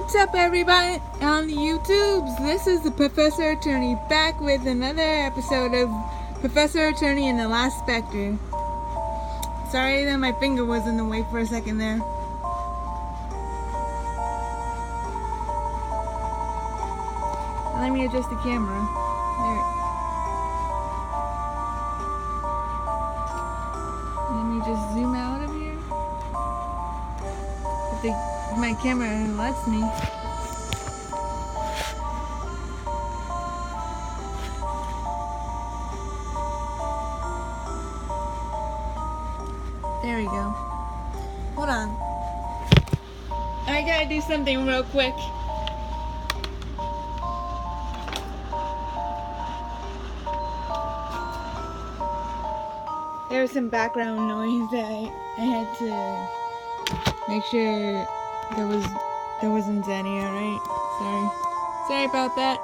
What's up, everybody on the YouTubes? This is the Professor Attorney back with another episode of Professor Attorney and the Last Specter. Sorry that my finger was in the way for a second there. Let me adjust the camera. There. Let me just zoom out of here. If my camera lets me. There we go. Hold on. I gotta do something real quick. There was some background noise that I had to make sure there wasn't any, alright? Sorry about that.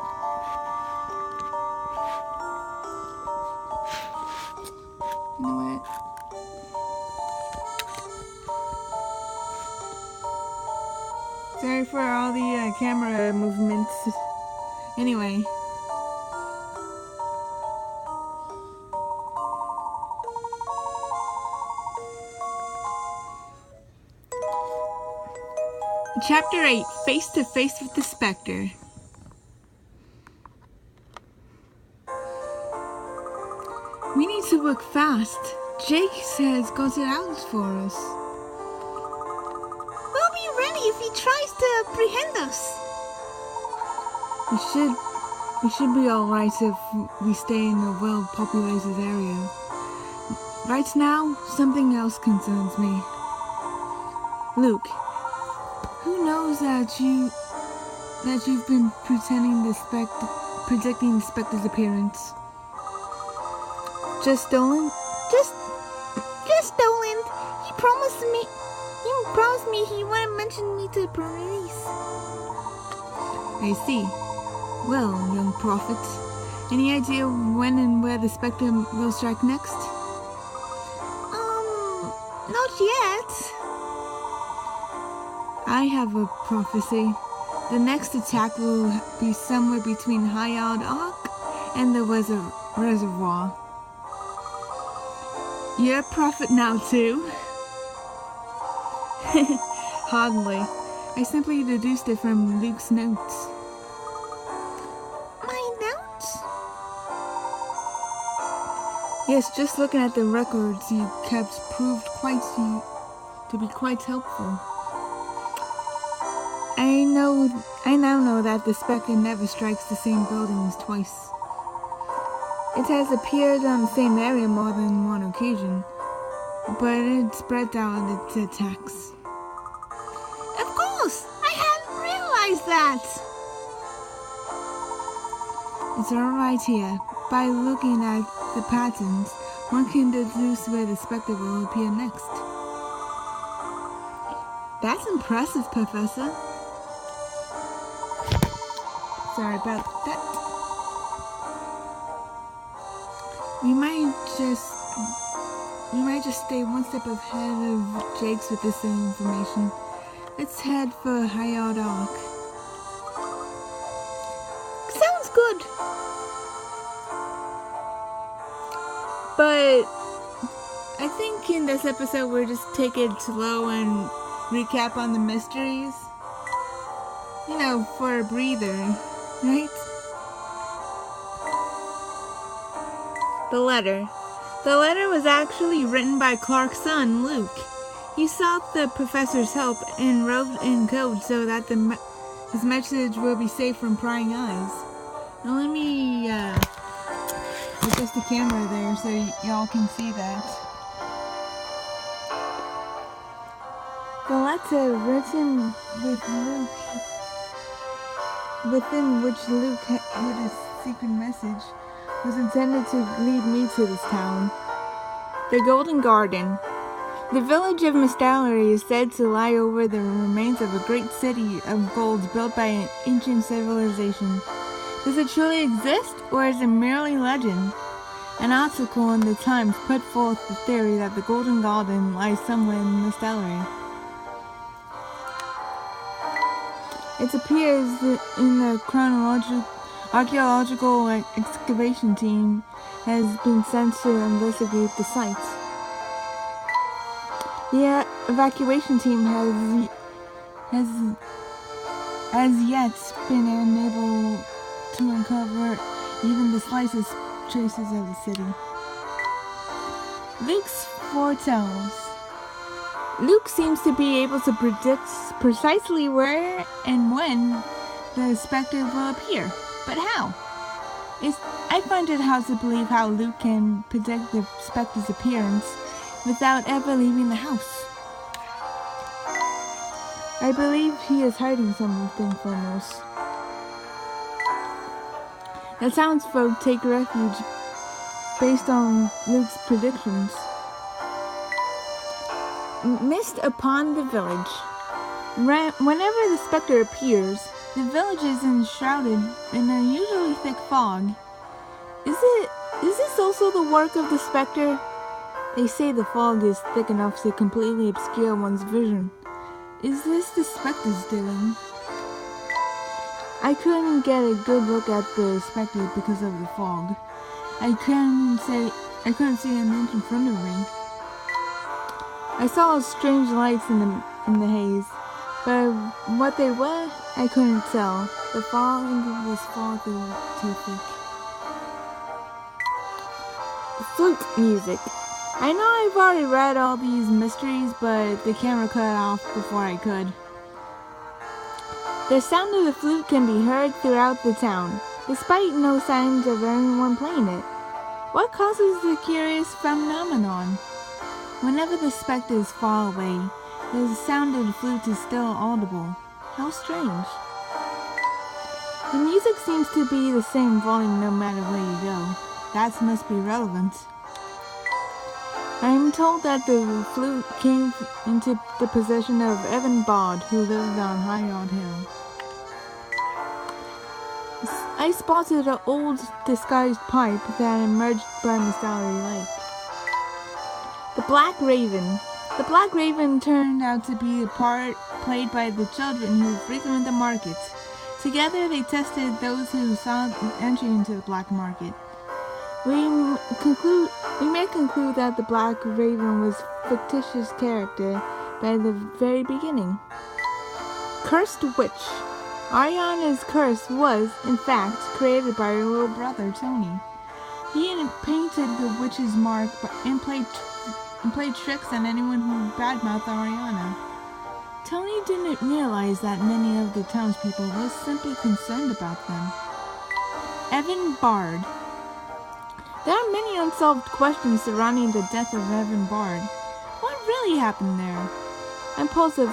You know what? Sorry for all the camera movements. Anyway. Chapter 8, Face to Face with the Specter. We need to work fast. Jake has got it out for us. We'll be ready if he tries to apprehend us. We should be alright if we stay in a well-populated area. Right now, something else concerns me. Luke. Who knows that you've been predicting the Specter's appearance? Just Dolan? Just Dolan. He promised me he wouldn't mention me to the police. I see. Well, young prophet, any idea when and where the Specter will strike next? Not yet. I have a prophecy. The next attack will be somewhere between High-Yard Ark and the reservoir. You're a prophet now, too? Hardly. I simply deduced it from Luke's notes. My notes? Yes, just looking at the records you kept proved to be quite helpful. I now know that the Spectre never strikes the same buildings twice. It has appeared on the same area more than one occasion, but it spreads out its attacks. Of course! I hadn't realized that! It's alright here. By looking at the patterns, one can deduce where the Spectre will appear next. That's impressive, Professor. Sorry about that. We might just stay one step ahead of Jake's with this information. Let's head for High-Yard Ark. Sounds good. But I think in this episode we'll just take it slow and recap on the mysteries. You know, for a breather. Right? The letter. The letter was actually written by Clark's son, Luke. He sought the professor's help and wrote in code so that his message will be safe from prying eyes. Now let me adjust the camera there so y'all can see that. The letter written with Luke, within which Luke hid a secret message, was intended to lead me to this town. The Golden Garden. The village of Mistallery is said to lie over the remains of a great city of gold built by an ancient civilization. Does it truly exist, or is it merely legend? An article in the Times put forth the theory that the Golden Garden lies somewhere in Mistallery. It appears that in the archaeological excavation team has been sent to investigate the sites. The evacuation team has as yet been unable to uncover even the slightest traces of the city. Luke's foretells. Luke seems to be able to predict precisely where and when the specter will appear. But how? I find it hard to believe how Luke can predict the specter's appearance without ever leaving the house. I believe he is hiding something from us. The townsfolk take refuge based on Luke's predictions. Mist upon the village. Whenever the specter appears, the village is enshrouded in a usually thick fog. Is this also the work of the specter? They say the fog is thick enough to completely obscure one's vision. Is this the specter's doing? I couldn't get a good look at the specter because of the fog. I couldn't see an inch in front of me. I saw strange lights in the haze, but what they were, I couldn't tell. The fog was far too thick. Flute music. I know I've already read all these mysteries, but the camera cut off before I could. The sound of the flute can be heard throughout the town, despite no signs of anyone playing it. What causes the curious phenomenon? Whenever the specters fall away, the sound of the flute is still audible. How strange. The music seems to be the same volume no matter where you go. That must be relevant. I am told that the flute came into the possession of Evan Bod, who lived on High Yard Hill. I spotted an old disguised pipe that emerged by Mystery Lake. The Black Raven. The Black Raven turned out to be a part played by the children who frequent the markets. Together they tested those who saw entry into the black market. We may conclude that the Black Raven was a fictitious character by the very beginning. Cursed Witch. Ariana's curse was, in fact, created by her little brother, Tony. He had painted the witch's mark and played tricks on anyone who badmouthed Ariana. Tony didn't realize that many of the townspeople were simply concerned about them. Evan Bard. There are many unsolved questions surrounding the death of Evan Bard. What really happened there? I'm positive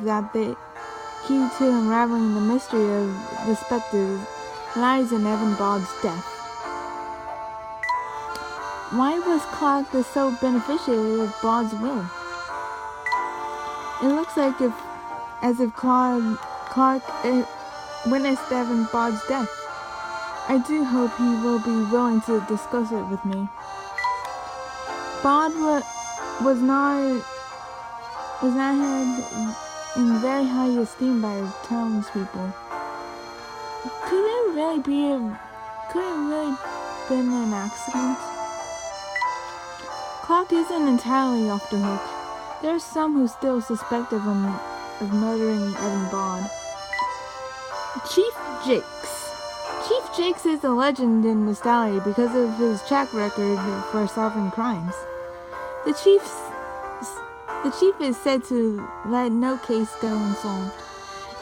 that the key to unraveling the mystery of the specters lies in Evan Bard's death. Why was Clark the sole beneficiary of Bard's will? It looks like as if Clark witnessed Evan Bard's death. I do hope he will be willing to discuss it with me. Bard was not held in very high esteem by his townspeople. Could it really been an accident? Clark isn't entirely off the hook. There are some who still suspect of murdering Evan Bard. Chief Jakes. Chief Jakes is a legend in Mystery because of his track record for solving crimes. The chief is said to let no case go unsolved,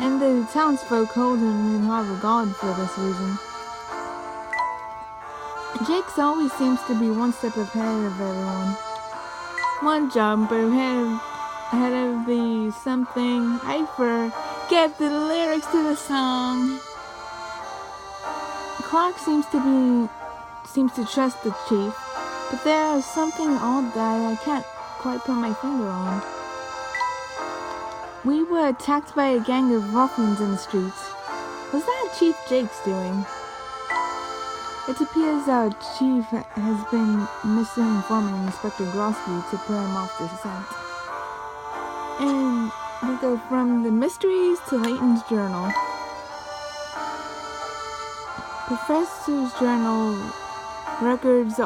and the townsfolk hold him in high regard for this reason. Jakes always seems to be one step ahead of everyone. One jump ahead of the something. I forget the lyrics to the song. Clark seems to trust the chief, but there is something odd that I can't quite put my finger on. We were attacked by a gang of ruffians in the streets. Was that Chief Jakes doing? It appears our chief has been misinforming Inspector Grosky to put him off the scent. And we go from the mysteries to Layton's journal. Professor's journal records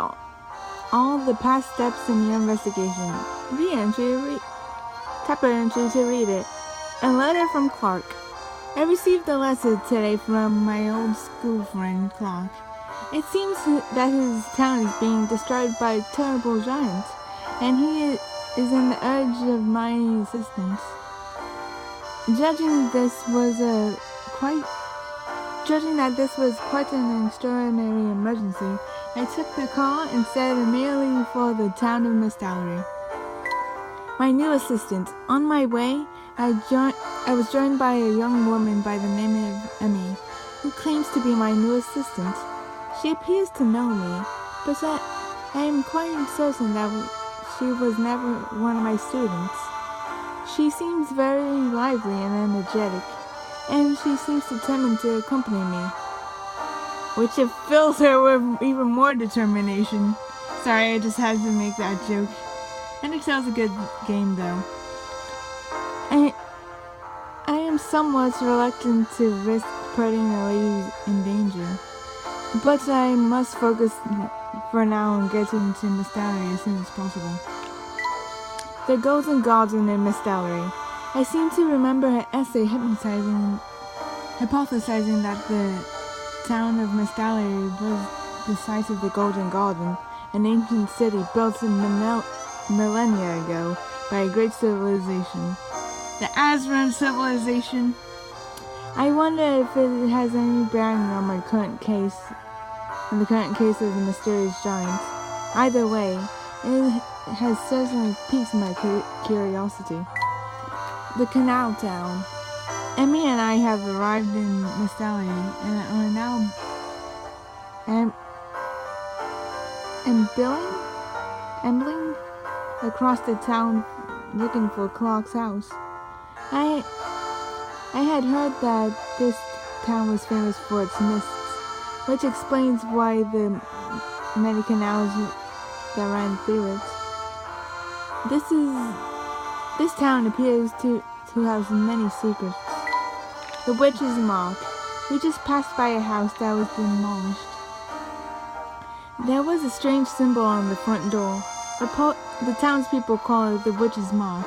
all the past steps in your investigation. Tap entry to read it. A letter from Clark. I received a letter today from my old school friend Clark. It seems that his town is being destroyed by terrible giants, and he is in the urge of my assistance. Judging that this was quite an extraordinary emergency, I took the call and set immediately for the town of Mestallery. My new assistant. On my way, I was joined by a young woman by the name of Emmy, who claims to be my new assistant. She appears to know me, but I am quite certain that she was never one of my students. She seems very lively and energetic, and she seems determined to accompany me, which fills her with even more determination. Sorry, I just had to make that joke. And Excel's a good game, though. I am somewhat reluctant to risk putting a lady in danger, but I must focus for now on getting to Mestallery as soon as possible. The Golden Garden in Mestallery. I seem to remember her essay hypothesizing that the town of Mestallery was the site of the Golden Garden, an ancient city built millennia ago by a great civilization. The Azran civilization. I wonder if it has any bearing on my current case, on the current case of the mysterious giants. Either way, it has certainly piqued my curiosity. The Canal Town. Emmy and I have arrived in Mestallery and are now ambling across the town looking for Clark's house. I had heard that this town was famous for its mists, which explains why the many canals that ran through it. This town appears to have many secrets. The Witch's Mark. We just passed by a house that was demolished. There was a strange symbol on the front door. The townspeople call it the Witch's Mark.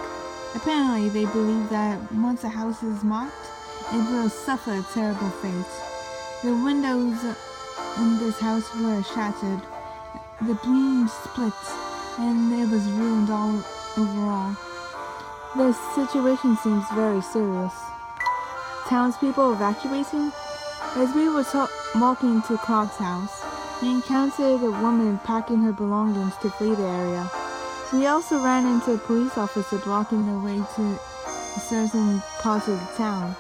Apparently, they believe that once a house is marked, it will suffer a terrible fate. The windows in this house were shattered, the beams split, and it was ruined all overall. The situation seems very serious. Townspeople evacuating? As we were walking to Clark's house, we encountered a woman packing her belongings to flee the area. We also ran into a police officer blocking the way to certain parts of the town.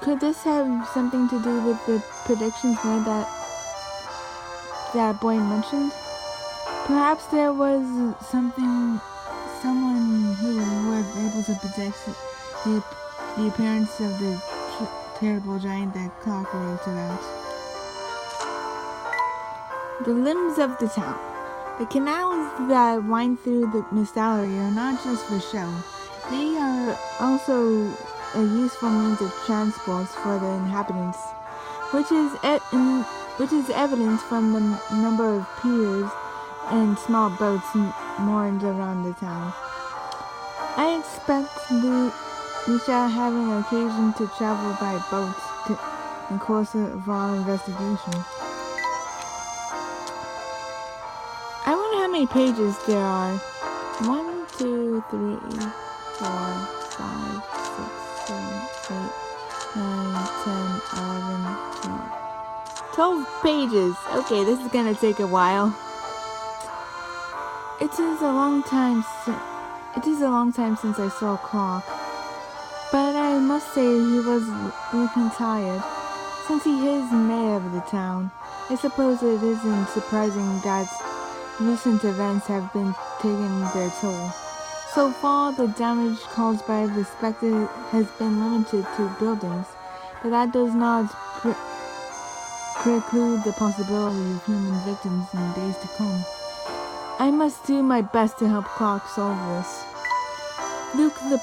Could this have something to do with the predictions made that boy mentioned? Perhaps there was someone who was able to predict the appearance of the terrible giant that Clark wrote about. The limbs of the town. The canals that wind through the Mestallery are not just for show. They are also a useful means of transport for the inhabitants, which is evident from the number of piers and small boats moored around the town. I expect we shall have an occasion to travel by boat in course of our investigation. I wonder how many pages there are. 1, 2, 3, 4, 5, 6, 7, 8, 9, 10, 11, 12. 12 pages. Okay, this is gonna take a while. It is a long time since I saw Clark, but I must say he was looking tired. Since he is mayor of the town, I suppose it isn't surprising that recent events have been taking their toll. So far, the damage caused by the specter has been limited to buildings, but that does not preclude the possibility of human victims in days to come. I must do my best to help Clark solve this. Luke the